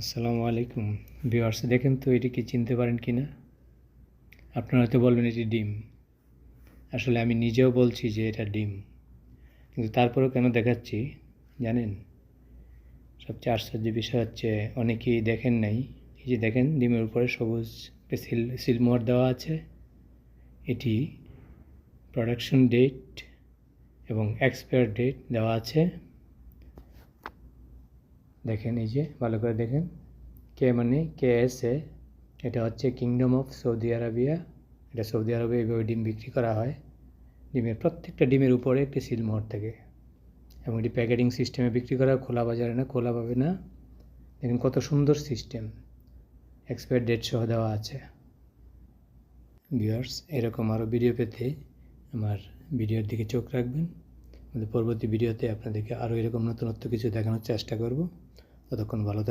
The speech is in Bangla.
আসসালামু আলাইকুম ভিউয়ার্স, দেখেন তো এটি কি চিনতে পারেন কি না? আপনারা হয়তো বলবেন এটি ডিম। আসলে আমি নিজেও বলছি যে এটা ডিম, কিন্তু তারপরেও কেন দেখাচ্ছি জানেন? সবচেয়ে আশ্চর্যের বিষয় হচ্ছে অনেকেই দেখেন নাই। এই যে দেখেন, ডিমের উপরে সবুজ সিলমোহর দেওয়া আছে। এটি প্রোডাকশন ডেট এবং এক্সপায়ার ডেট দেওয়া আছে। দেখেন, এই যে ভালো করে দেখেন, কে মানে KSA। এটা হচ্ছে কিংডম অফ সৌদি আরবিয়া। এটা সৌদি আরবে এইভাবে ডিম বিক্রি করা হয়। ডিমের প্রত্যেকটা ডিমের উপরে একটি সিলমোহর থাকে এবং এটি প্যাকেটিং সিস্টেমে বিক্রি করা হয়, খোলা বাজারে না, খোলা পাবে না। দেখুন কত সুন্দর সিস্টেম, এক্সপায়ার ডেট সহ দেওয়া আছে। ভিউয়ার্স, এরকম আরও ভিডিও পেতে আমার ভিডিওর দিকে চোখ রাখবেন। আমাদের পরবর্তী ভিডিওতে আপনাদেরকে আরও এরকম নতুনত্ব কিছু দেখানোর চেষ্টা করব। ততক্ষণ ভালো থাকবেন।